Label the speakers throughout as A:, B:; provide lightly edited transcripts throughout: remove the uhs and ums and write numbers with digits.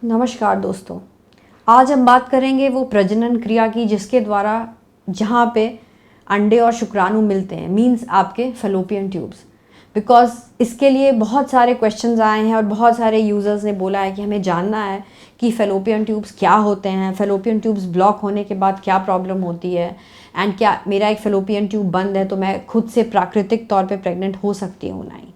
A: नमस्कार दोस्तों, आज हम बात करेंगे वो प्रजनन क्रिया की जिसके द्वारा जहाँ पे अंडे और शुक्राणु मिलते हैं, मींस आपके फैलोपियन ट्यूब्स। बिकॉज इसके लिए बहुत सारे क्वेश्चंस आए हैं और बहुत सारे यूज़र्स ने बोला है कि हमें जानना है कि फैलोपियन ट्यूब्स क्या होते हैं, फैलोपियन ट्यूब्स ब्लॉक होने के बाद क्या प्रॉब्लम होती है, एंड क्या मेरा एक फैलोपियन ट्यूब बंद है तो मैं खुद से प्राकृतिक तौर पर प्रेग्नेंट हो सकती हूँ नहीं।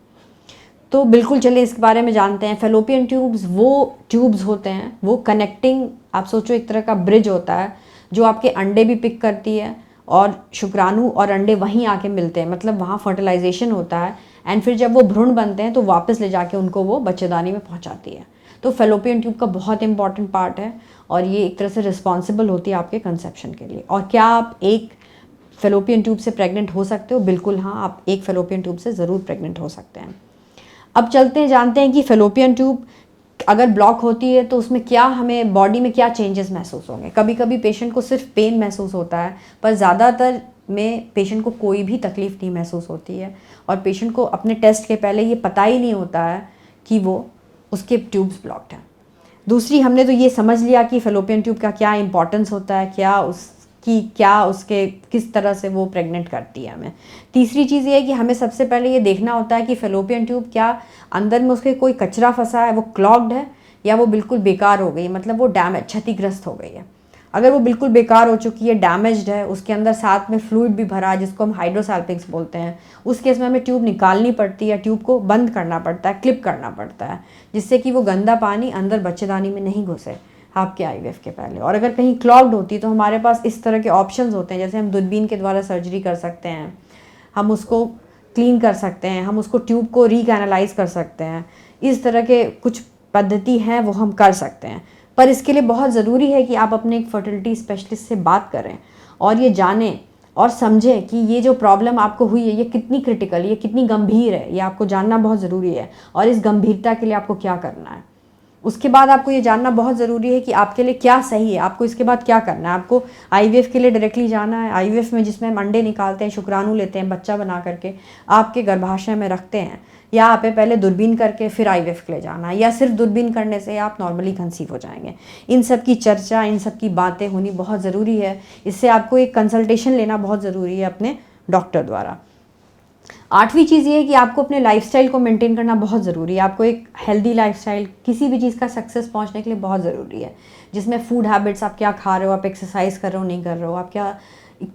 A: तो बिल्कुल चलिए इसके बारे में जानते हैं। फैलोपियन ट्यूब्स वो ट्यूब्स होते हैं, वो कनेक्टिंग, आप सोचो एक तरह का ब्रिज होता है जो आपके अंडे भी पिक करती है और शुक्राणु और अंडे वहीं आके मिलते हैं, मतलब वहाँ फर्टिलाइजेशन होता है एंड फिर जब वो भ्रूण बनते हैं तो वापस ले जाके उनको वो बच्चेदानी में पहुँचाती है। तो फैलोपियन ट्यूब का बहुत इंपॉर्टेंट पार्ट है और ये एक तरह से रिस्पॉन्सिबल होती है आपके कंसेप्शन के लिए। और क्या आप एक फैलोपियन ट्यूब से प्रेग्नेंट हो सकते हो? बिल्कुल हाँ, आप एक फैलोपियन ट्यूब से ज़रूर प्रेग्नेंट हो सकते हैं। अब चलते हैं, जानते हैं कि फैलोपियन ट्यूब अगर ब्लॉक होती है तो उसमें क्या, हमें बॉडी में क्या चेंजेस महसूस होंगे। कभी कभी पेशेंट को सिर्फ पेन महसूस होता है, पर ज़्यादातर में पेशेंट को कोई भी तकलीफ़ नहीं महसूस होती है और पेशेंट को अपने टेस्ट के पहले ये पता ही नहीं होता है कि वो उसके ट्यूब्स ब्लॉक्ड हैं। दूसरी, हमने तो ये समझ लिया कि फैलोपियन ट्यूब का क्या इंपॉर्टेंस होता है, क्या उसके किस तरह से वो प्रेग्नेंट करती है हमें। तीसरी चीज़ ये है कि हमें सबसे पहले ये देखना होता है कि फैलोपियन ट्यूब क्या अंदर में उसके कोई कचरा फंसा है, वो क्लॉग्ड है या वो बिल्कुल बेकार हो गई, मतलब वो डैमेज, क्षतिग्रस्त हो गई है। अगर वो बिल्कुल बेकार हो चुकी है, डैमेज्ड है, उसके अंदर साथ में फ्लूइड भी भरा है जिसको हम हाइड्रोसैल्पिंग्स बोलते हैं, उस केस में हमें ट्यूब निकालनी पड़ती है, ट्यूब को बंद करना पड़ता है, क्लिप करना पड़ता है, जिससे कि वो गंदा पानी अंदर बच्चेदानी में नहीं घुसे आपके आईवीएफ के पहले। और अगर कहीं क्लॉग्ड होती तो हमारे पास इस तरह के ऑप्शंस होते हैं, जैसे हम दूरबीन के द्वारा सर्जरी कर सकते हैं, हम उसको क्लीन कर सकते हैं, हम उसको ट्यूब को रीकैनालाइज कर सकते हैं। इस तरह के कुछ पद्धति हैं वो हम कर सकते हैं, पर इसके लिए बहुत ज़रूरी है कि आप अपने एक फर्टिलिटी स्पेशलिस्ट से बात करें और ये जानें और समझें कि ये जो प्रॉब्लम आपको हुई है ये कितनी क्रिटिकल, ये कितनी गंभीर है, ये आपको जानना बहुत ज़रूरी है और इस गंभीरता के लिए आपको क्या करना है। उसके बाद आपको ये जानना बहुत ज़रूरी है कि आपके लिए क्या सही है, आपको इसके बाद क्या करना है। आपको आईवीएफ के लिए डायरेक्टली जाना है, आईवीएफ में जिसमें हम अंडे निकालते हैं, शुक्राणु लेते हैं, बच्चा बना करके आपके गर्भाशय में रखते हैं, या आप पहले दूरबीन करके फिर आईवीएफ के लिए जाना है, या सिर्फ दूरबीन करने से आप नॉर्मली कंसीव हो जाएंगे। इन सब की चर्चा, इन सब की बातें होनी बहुत ज़रूरी है। इससे आपको एक कंसल्टेशन लेना बहुत ज़रूरी है अपने डॉक्टर द्वारा। आठवीं चीज़ ये है कि आपको अपने लाइफस्टाइल को मेंटेन करना बहुत ज़रूरी है। आपको एक हेल्दी लाइफस्टाइल किसी भी चीज़ का सक्सेस पहुंचने के लिए बहुत ज़रूरी है, जिसमें फूड हैबिट्स, आप क्या खा रहे हो, आप एक्सरसाइज कर रहे हो नहीं कर रहे हो, आप क्या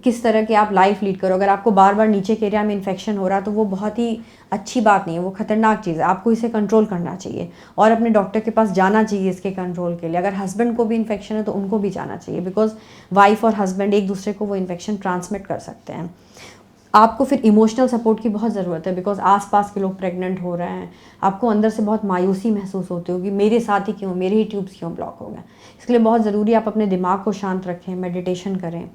A: किस तरह के आप लाइफ लीड करो। अगर आपको बार बार नीचे के एरिया में इन्फेक्शन हो रहा है तो वो बहुत ही अच्छी बात नहीं है, वो खतरनाक चीज़ है। आपको इसे कंट्रोल करना चाहिए और अपने डॉक्टर के पास जाना चाहिए इसके कंट्रोल के लिए। अगर हस्बैंड को भी इन्फेक्शन है तो उनको भी जाना चाहिए, बिकॉज वाइफ और हस्बैंड एक दूसरे को वो इन्फेक्शन ट्रांसमिट कर सकते हैं। आपको फिर इमोशनल सपोर्ट की बहुत ज़रूरत है, बिकॉज आसपास के लोग प्रेग्नेंट हो रहे हैं, आपको अंदर से बहुत मायूसी महसूस होती होगी, मेरे साथ ही क्यों, मेरे ही ट्यूब्स क्यों ब्लॉक हो गए। इसके लिए बहुत ज़रूरी है आप अपने दिमाग को शांत रखें, मेडिटेशन करें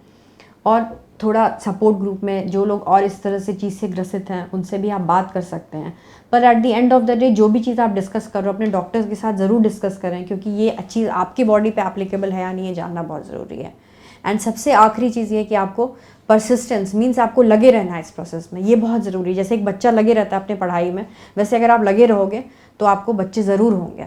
A: और थोड़ा सपोर्ट ग्रुप में जो लोग और इस तरह से चीज़ से ग्रसित हैं उनसे भी आप बात कर सकते हैं। पर at the end of the day जो भी चीज़ आप डिस्कस कर रहे हो अपने डॉक्टर्स के साथ ज़रूर डिस्कस करें, क्योंकि ये चीज़ आपकी बॉडी पे एप्लीकेबल है या नहीं, ये जानना बहुत ज़रूरी है। एंड सबसे आखिरी चीज़ ये कि आपको परसिस्टेंस, मीन्स आपको लगे रहना है इस प्रोसेस में, ये बहुत ज़रूरी है। जैसे एक बच्चा लगे रहता है अपने पढ़ाई में, वैसे अगर आप लगे रहोगे तो आपको बच्चे ज़रूर होंगे।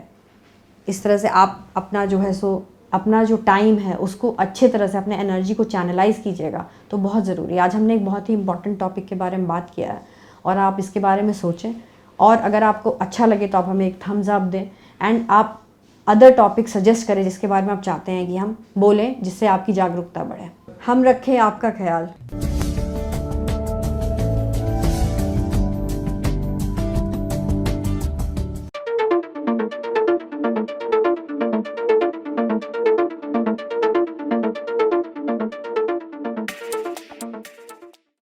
A: इस तरह से आप अपना जो है सो अपना जो टाइम है उसको अच्छे तरह से, अपने एनर्जी को चैनलाइज कीजिएगा, तो बहुत ज़रूरी है। आज हमने एक बहुत ही इंपॉर्टेंट टॉपिक के बारे में बात किया है और आप इसके बारे में सोचें, और अगर आपको अच्छा लगे तो आप हमें एक थम्स अप दें एंड आप अदर टॉपिक सजेस्ट करें जिसके बारे में आप चाहते हैं कि हम बोलें, जिससे आपकी जागरूकता बढ़े। हम रखें आपका ख्याल।